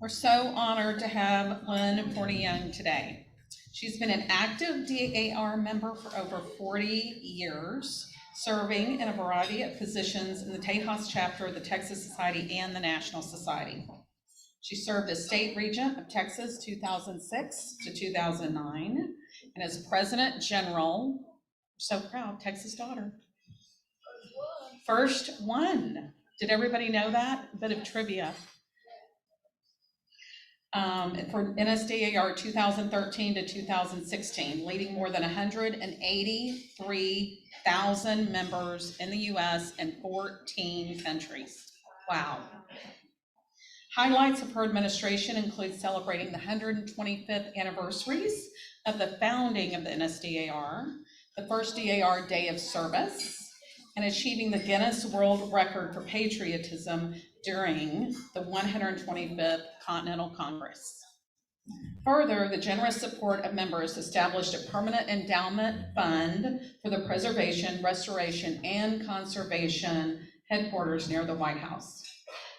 We're so honored to have Lynn Forney today. She's been an active DAR member for over 40 years, serving in a variety of positions in the Tejas chapter of the Texas Society and the National Society. She served as State Regent of Texas 2006 to 2009, and as President General, so proud, Texas daughter. First one. Did everybody know that? A bit of trivia. For NSDAR 2013 to 2016, leading more than 183,000 members in the US and 14 countries. Wow. Highlights of her administration include celebrating the 125th anniversaries of the founding of the NSDAR, the first DAR Day of Service, and achieving the Guinness World Record for patriotism during the 125th Continental Congress. Further, the generous support of members established a permanent endowment fund for the preservation, restoration, and conservation headquarters near the White House.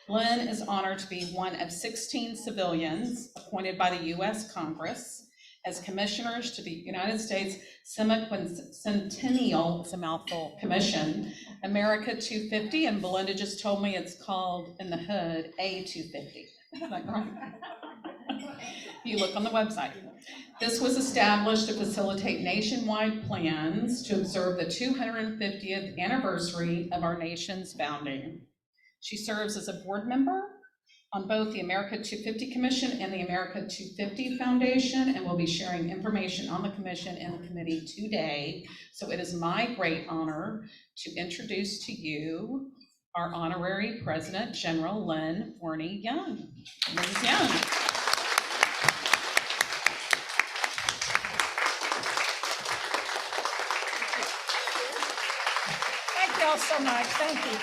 Lynn is honored to be one of 16 civilians appointed by the U.S. Congress as commissioners to the United States Semi-Centennial, it's a mouthful, Commission, America250, and Belinda just told me it's called in the hood A250. Isn't that right? You look on the website. This was established to facilitate nationwide plans to observe the 250th anniversary of our nation's founding. She serves as a board member on both the America250 Commission and the America250 Foundation, and will be sharing information on the commission and the committee today. So it is my great honor to introduce to you our Honorary President General Lynn Forney Young. Ms. Young. Thank you all so much. Thank you.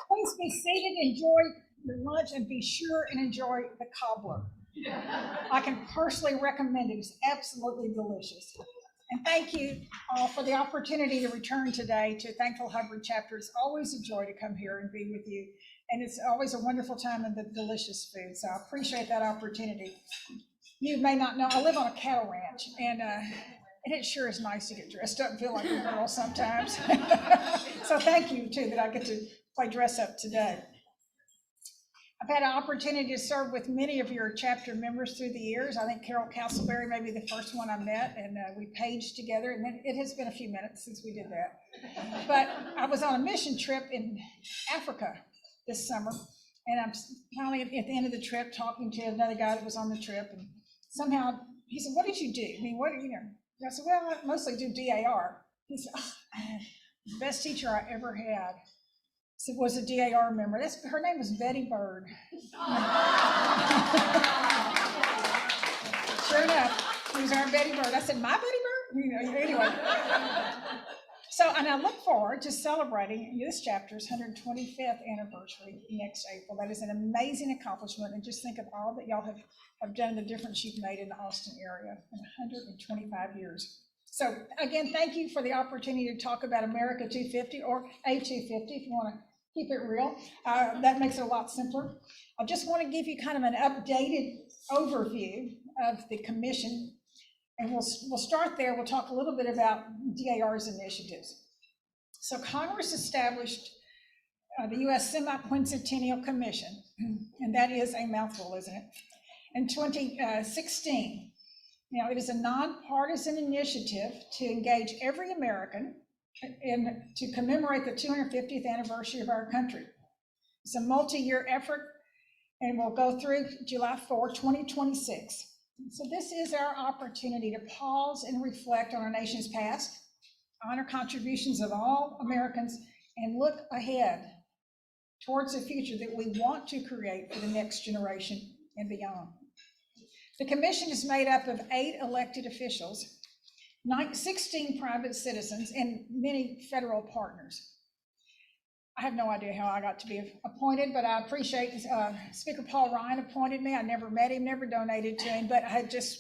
Please be seated, enjoy your lunch, and be sure and enjoy the cobbler. I can personally recommend it. It's absolutely delicious. And thank you all for the opportunity to return today to Thankful Hubbard chapter. It's always a joy to come here and be with you. And it's always a wonderful time and the delicious food. So I appreciate that opportunity. You may not know, I live on a cattle ranch, and it sure is nice to get dressed up and feel like a girl sometimes. So thank you too that I get to play dress up today. I've had an opportunity to serve with many of your chapter members through the years. I think Carol Castleberry may be the first one I met, and we paged together, and then it has been a few minutes since we did that. But I was on a mission trip in Africa this summer, and I'm finally at the end of the trip talking to another guy that was on the trip, and somehow he said, "What did you do? I mean, what, you know?" I said, "Well, I mostly do DAR." He said, "Oh, the best teacher I ever had was a DAR member. Her name was Betty Bird." Sure enough, he was our Betty Bird. I said, "My Betty Bird?" You know, anyway. So, and I look forward to celebrating this chapter's 125th anniversary next April. That is an amazing accomplishment, and just think of all that y'all have done, the difference you've made in the Austin area in 125 years. So again, thank you for the opportunity to talk about America250, or A250 if you want to keep it real. That makes it a lot simpler. I just want to give you kind of an updated overview of the commission, and we'll start there. We'll talk a little bit about DAR's initiatives. So Congress established the U.S. Semi-Quincentennial Commission, and that is a mouthful, isn't it? In 2016. Now, it is a nonpartisan initiative to engage every American to commemorate the 250th anniversary of our country. It's a multi-year effort, and will go through July 4, 2026. So this is our opportunity to pause and reflect on our nation's past, honor contributions of all Americans, and look ahead towards the future that we want to create for the next generation and beyond. The commission is made up of 8 elected officials, 16 private citizens, and many federal partners. I have no idea how I got to be appointed, but I appreciate Speaker Paul Ryan appointed me. I never met him, never donated to him, but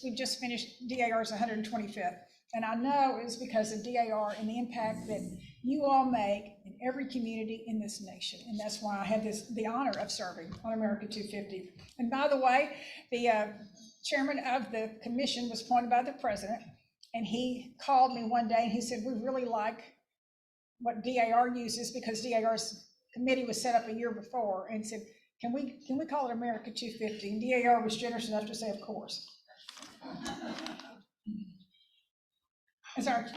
we just finished DAR's 125th. And I know it was because of DAR and the impact that you all make in every community in this nation. And that's why I have the honor of serving on America 250. And by the way, the chairman of the commission was appointed by the president, and he called me one day and he said, we really like what DAR uses, because DAR's committee was set up a year before, and said, can we call it America 250? And DAR was generous enough to say, of course.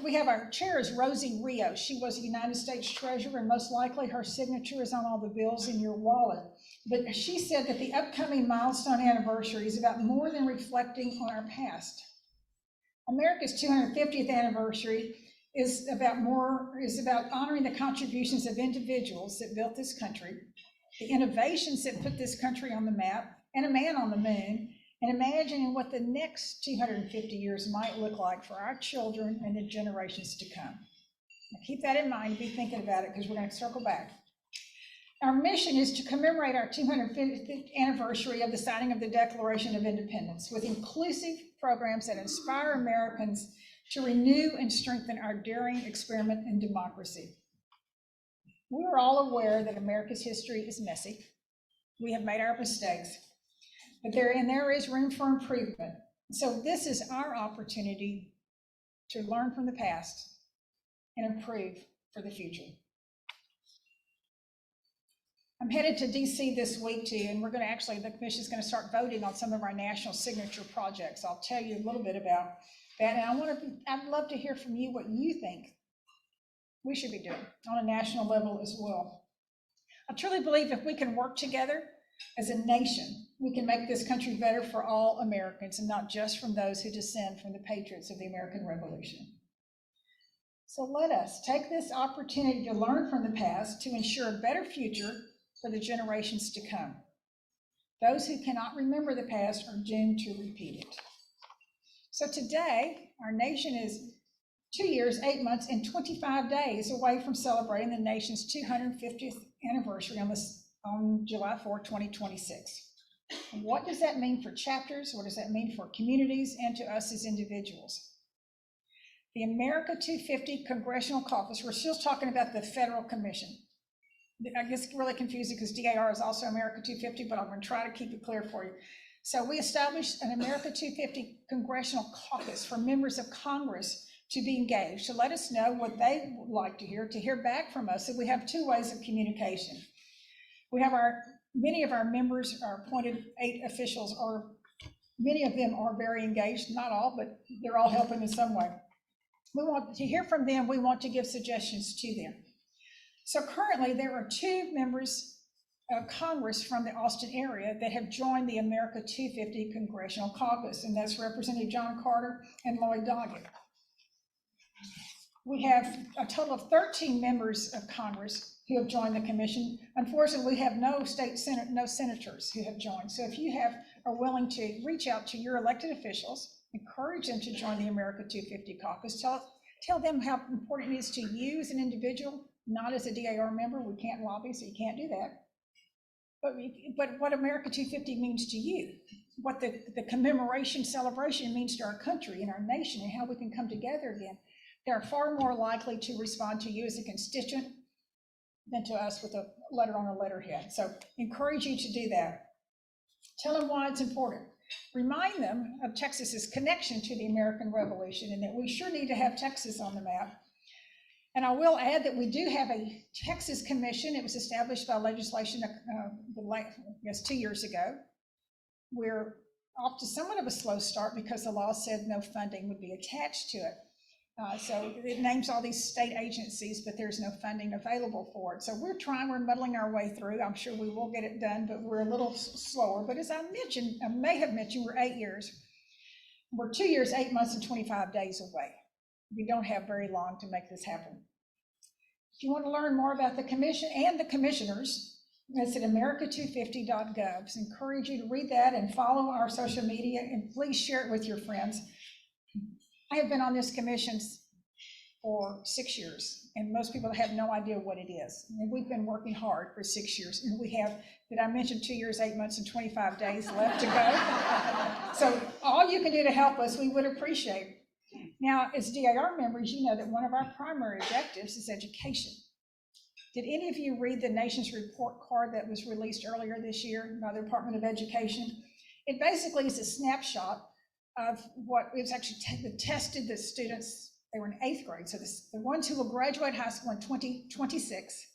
We have our chair is Rosie Rios. She was a United States Treasurer, and most likely her signature is on all the bills in your wallet. But she said that the upcoming milestone anniversary is about more than reflecting on our past. America's 250th anniversary is about honoring the contributions of individuals that built this country, the innovations that put this country on the map, and a man on the moon, and imagining what the next 250 years might look like for our children and the generations to come. Now keep that in mind and be thinking about it, because we're going to circle back. Our mission is to commemorate our 250th anniversary of the signing of the Declaration of Independence with inclusive programs that inspire Americans to renew and strengthen our daring experiment in democracy. We are all aware that America's history is messy. We have made our mistakes, but there is room for improvement. So this is our opportunity to learn from the past and improve for the future. I'm headed to DC this week too, and the commission is going to start voting on some of our national signature projects. I'll tell you a little bit about that, and I'd love to hear from you what you think we should be doing on a national level as well. I truly believe if we can work together as a nation, we can make this country better for all Americans, and not just from those who descend from the patriots of the American Revolution. So let us take this opportunity to learn from the past to ensure a better future for the generations to come. Those who cannot remember the past are doomed to repeat it. So today, our nation is 2 years, 8 months, and 25 days away from celebrating the nation's 250th anniversary on July 4, 2026. And what does that mean for chapters? What does that mean for communities and to us as individuals? The America 250 Congressional Caucus, we're still talking about the Federal Commission. I guess it's really confusing because DAR is also America 250, but I'm going to try to keep it clear for you. So we established an America 250 Congressional Caucus for members of Congress to be engaged, to let us know what they would like to hear back from us. So we have two ways of communication. We have many of our members are appointed 8 officials, or many of them are very engaged, not all, but they're all helping in some way. We want to hear from them. We want to give suggestions to them. So currently there are 2 members of Congress from the Austin area that have joined the America 250 Congressional Caucus, and that's Representative John Carter and Lloyd Doggett. We have a total of 13 members of Congress who have joined the commission. Unfortunately, we have no senators who have joined. So if you are willing to reach out to your elected officials, encourage them to join the America 250 Caucus, tell them how important it is to you as an individual, not as a DAR member. We can't lobby, so you can't do that. But what America 250 means to you, what the commemoration celebration means to our country and our nation, and how we can come together again. They're far more likely to respond to you as a constituent than to us with a letter on a letterhead. So encourage you to do that. Tell them why it's important. Remind them of Texas's connection to the American Revolution, and that we sure need to have Texas on the map. And I will add that we do have a Texas Commission. It was established by legislation, 2 years ago. We're off to somewhat of a slow start because the law said no funding would be attached to it. So it names all these state agencies, but there's no funding available for it. So we're muddling our way through. I'm sure we will get it done, but we're a little slower. But as I may have mentioned, we're 8 years. We're 2 years, 8 months, and 25 days away. We don't have very long to make this happen. If you want to learn more about the commission and the commissioners, it's at america250.gov. So I encourage you to read that and follow our social media, and please share it with your friends. I have been on this commission for 6 years, and most people have no idea what it is. And we've been working hard for 6 years, and we have, did I mention 2 years, 8 months, and 25 days left to go? So all you can do to help us, we would appreciate. Now, as DAR members, you know that one of our primary objectives is education. Did any of you read the nation's report card that was released earlier this year by the Department of Education? It basically is a snapshot of what it was actually tested the students. They were in 8th grade, so the ones who will graduate high school in 2026,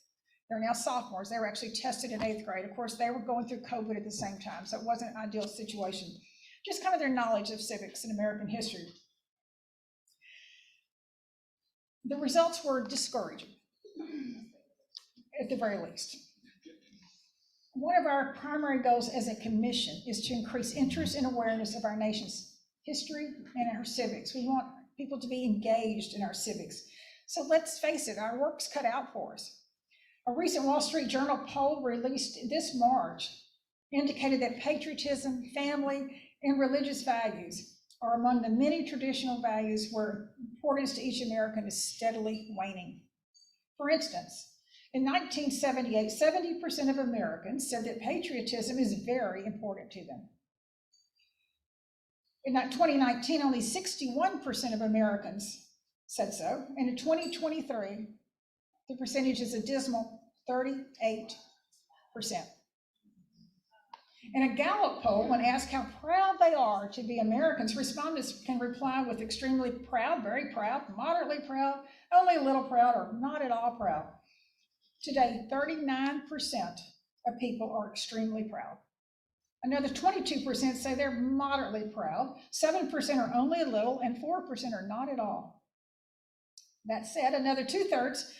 they're now sophomores. They were actually tested in 8th grade. Of course, they were going through COVID at the same time, so it wasn't an ideal situation. Just kind of their knowledge of civics and American history. The results were discouraging, at the very least. One of our primary goals as a commission is to increase interest and awareness of our nation's history and our civics. We want people to be engaged in our civics. So let's face it, our work's cut out for us. A recent Wall Street Journal poll released this March indicated that patriotism, family, and religious values are among the many traditional values where importance to each American is steadily waning. For instance, in 1978, 70% of Americans said that patriotism is very important to them. In 2019, only 61% of Americans said so, and in 2023, the percentage is a dismal 38%. In a Gallup poll, when asked how proud they are to be Americans, respondents can reply with extremely proud, very proud, moderately proud, only a little proud, or not at all proud. Today, 39% of people are extremely proud. Another 22% say they're moderately proud, 7% are only a little, and 4% are not at all. That said, another 2/3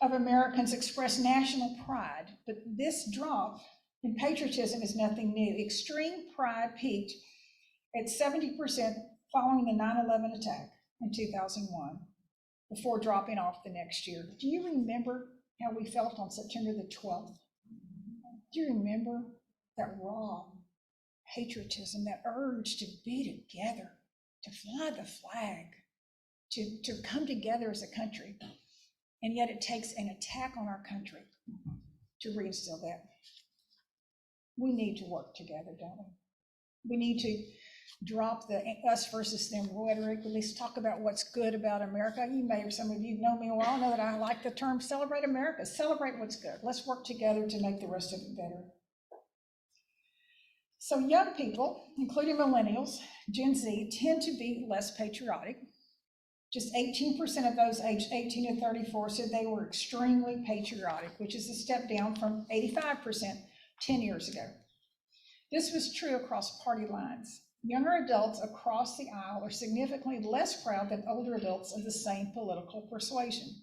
of Americans express national pride, but this drop in patriotism is nothing new. Extreme pride peaked at 70% following the 9/11 attack in 2001, before dropping off the next year. Do you remember how we felt on September the 12th? Do you remember that raw patriotism, that urge to be together, to fly the flag, to come together as a country? And yet it takes an attack on our country to reinstill that. We need to work together, don't we? We need to drop the us versus them rhetoric, at least talk about what's good about America. You may, or some of you know me a while, know that I like the term celebrate America. Celebrate what's good. Let's work together to make the rest of it better. So young people, including millennials, Gen Z, tend to be less patriotic. Just 18% of those aged 18 to 34 said they were extremely patriotic, which is a step down from 85% 10 years ago. This was true across party lines. Younger adults across the aisle are significantly less proud than older adults of the same political persuasion.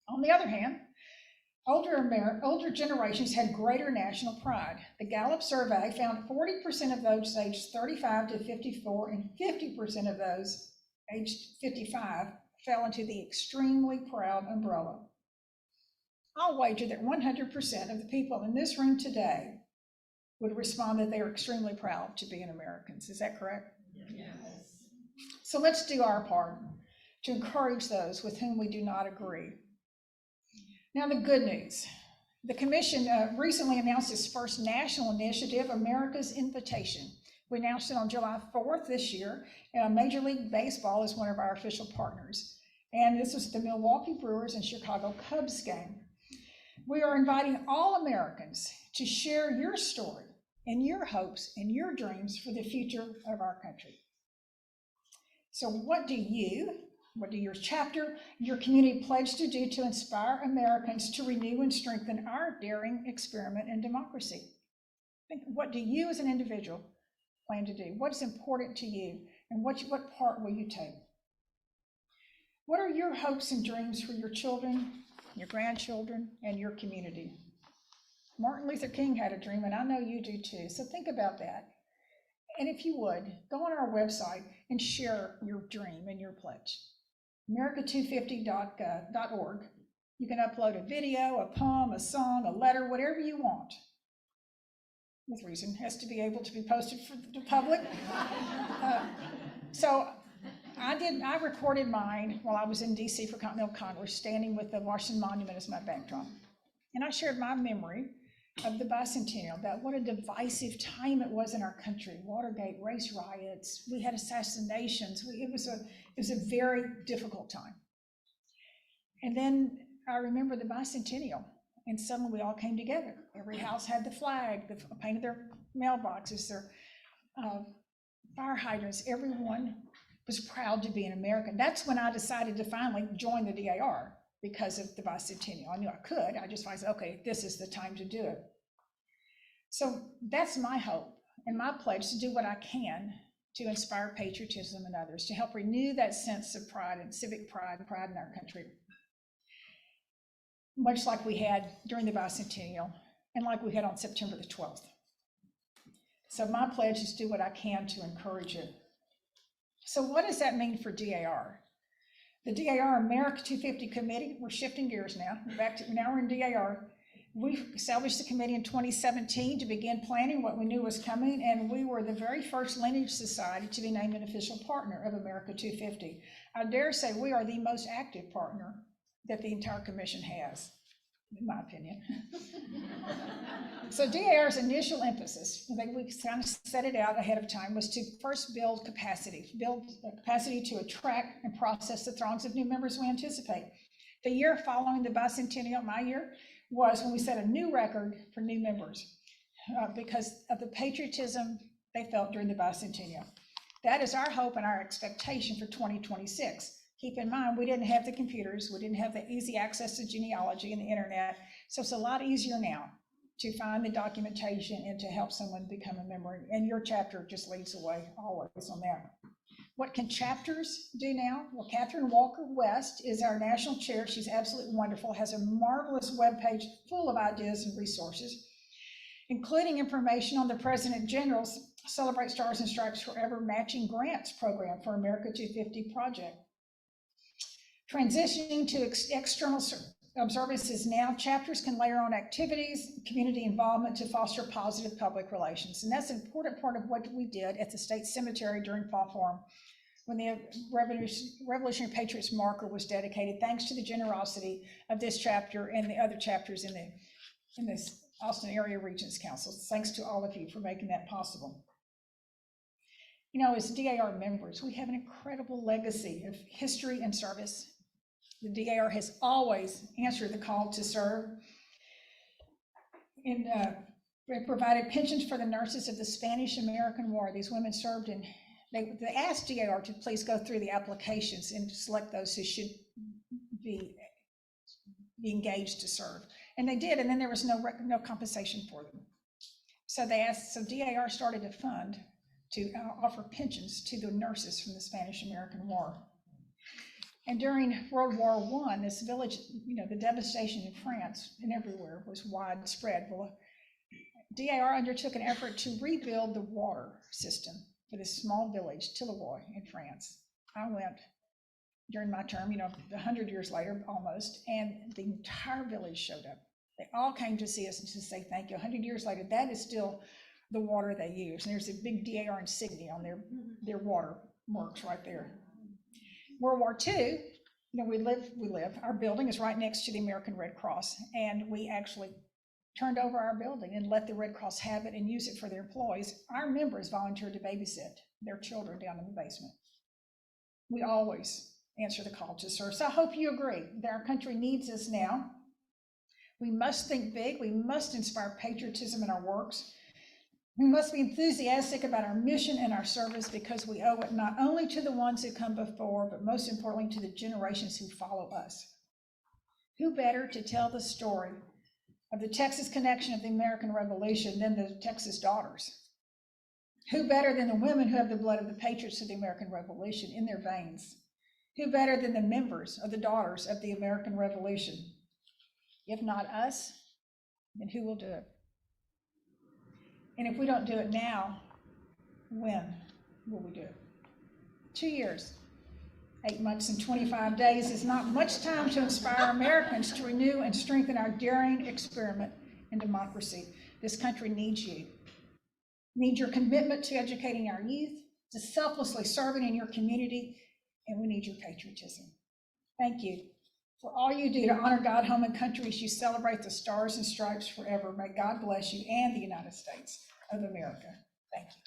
On the other hand, older generations had greater national pride. The Gallup survey found 40% of those aged 35 to 54 and 50% of those aged 55 fell into the extremely proud umbrella. I'll wager that 100% of the people in this room today would respond that they are extremely proud to be an Americans. Is that correct? Yes. So let's do our part to encourage those with whom we do not agree. Now, the good news. The Commission recently announced its first national initiative, America's Invitation. We announced it on July 4th this year, and Major League Baseball is one of our official partners. And this was the Milwaukee Brewers and Chicago Cubs game. We are inviting all Americans to share your story and your hopes and your dreams for the future of our country. So what do your chapter, your community pledge to do to inspire Americans to renew and strengthen our daring experiment in democracy? Think, what do you as an individual plan to do? What's important to you, and what part will you take? What are your hopes and dreams for your children, your grandchildren, and your community? Martin Luther King had a dream, and I know you do too, so think about that. And if you would, go on our website and share your dream and your pledge. America250.org. You can upload a video, a poem, a song, a letter, whatever you want. With reason, has to be able to be posted for the public. So I recorded mine while I was in DC for Continental Congress, standing with the Washington Monument as my backdrop. And I shared my memory of the bicentennial, that what a divisive time it was in our country. Watergate, race riots, we had assassinations. It was a very difficult time. And then I remember the bicentennial, and suddenly we all came together. Every house had the flag, painted their mailboxes, their fire hydrants. Everyone was proud to be an American. That's when I decided to finally join the DAR, because of the bicentennial. I knew I could. I just finally said, okay, this is the time to do it. So that's my hope and my pledge, to do what I can to inspire patriotism in others, to help renew that sense of pride and civic pride in our country, much like we had during the bicentennial and like we had on September the 12th. So my pledge is to do what I can to encourage it. So what does that mean for DAR? The DAR America250 committee, we're shifting gears now. Now we're in DAR. We established the committee in 2017 to begin planning what we knew was coming, and we were the very first lineage society to be named an official partner of America250. I dare say we are the most active partner that the entire commission has, in my opinion. So DAR's initial emphasis, I think we kind of set it out ahead of time, was to first build capacity to attract and process the throngs of new members we anticipate. The year following the bicentennial, my year, was when we set a new record for new members because of the patriotism they felt during the bicentennial. That is our hope and our expectation for 2026. Keep in mind, we didn't have the computers, we didn't have the easy access to genealogy and the internet, so it's a lot easier now to find the documentation and to help someone become a member. And your chapter just leads the way always on that. What can chapters do now? Well, Catherine Walker West is our national chair. She's absolutely wonderful, has a marvelous webpage full of ideas and resources, including information on the President General's Celebrate Stars and Stripes Forever matching grants program for America250 project. Transitioning to external observances now, chapters can layer on activities, community involvement to foster positive public relations. And that's an important part of what we did at the State Cemetery during Fall Forum, when the Revolutionary Patriots marker was dedicated, thanks to the generosity of this chapter and the other chapters in this Austin Area Regents Council. Thanks to all of you for making that possible. You know, as DAR members, we have an incredible legacy of history and service. The DAR has always answered the call to serve. And we provided pensions for the nurses of the Spanish-American War. These women served in, they asked DAR to please go through the applications and select those who should be engaged to serve. And they did, and then there was no compensation for them. So so DAR started a fund to offer pensions to the nurses from the Spanish-American War. And during World War I, this village, you know, the devastation in France and everywhere was widespread. Well, DAR undertook an effort to rebuild the water system for this small village, Tilleroy, in France. I went during my term, you know, 100 years later almost, and the entire village showed up. They all came to see us and to say thank you. 100 years later, that is still the water they use. And there's a big DAR insignia on their water works right there. World War II, you know, we live, our building is right next to the American Red Cross, and we actually turned over our building and let the Red Cross have it and use it for their employees. Our members volunteered to babysit their children down in the basement. We always answer the call to serve. So I hope you agree that our country needs us now. We must think big. We must inspire patriotism in our works. We must be enthusiastic about our mission and our service, because we owe it not only to the ones who come before, but most importantly to the generations who follow us. Who better to tell the story of the Texas connection of the American Revolution than the Texas daughters? Who better than the women who have the blood of the patriots of the American Revolution in their veins? Who better than the members of the daughters of the American Revolution? If not us, then who will do it? And if we don't do it now, when will we do it? 2 years, 8 months and 25 days is not much time to inspire Americans to renew and strengthen our daring experiment in democracy. This country needs you. Needs your commitment to educating our youth, to selflessly serving in your community, and we need your patriotism. Thank you. for all you do to honor God, home, and country as you celebrate the Stars and Stripes forever. May God bless you and the United States of America. Thank you.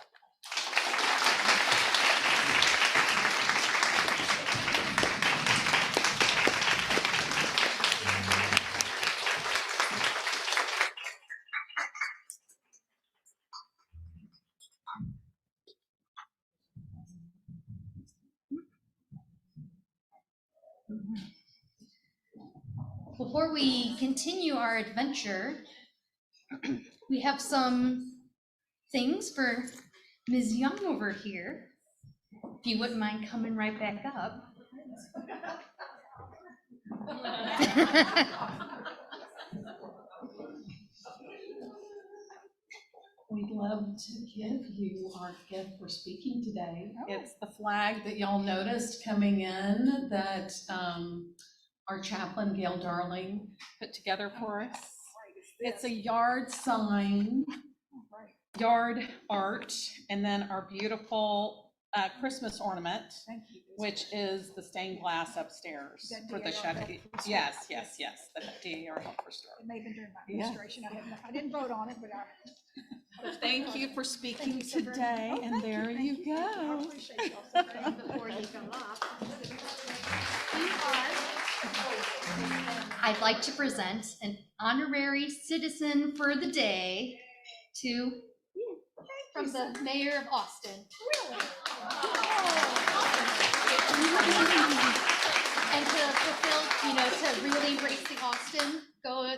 Before we continue our adventure, we have some things for Ms. Young over here. If you wouldn't mind coming right back up. We'd love to give you our gift for speaking today. It's the flag that y'all noticed coming in that our chaplain, Gail Darling, put together for us. It's a yard sign, yard art, and then our beautiful Christmas ornament, which is the stained glass upstairs for the shed. Yes, the DAR helper store. It may have been during my administration. I didn't vote on it, but Thank you for speaking today, and there you go. I appreciate y'all so very much. Before you come up, I'd like to present an honorary citizen for the day to you from the mayor of Austin. Really? And to fulfill, to really embrace the Austin,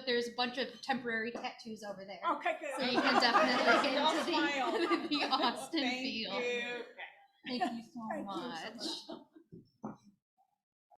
there's a bunch of temporary tattoos over there. Okay, good. So you can definitely get Don't into smile. the Austin Thank feel. you. Thank you so Thank you so much. much.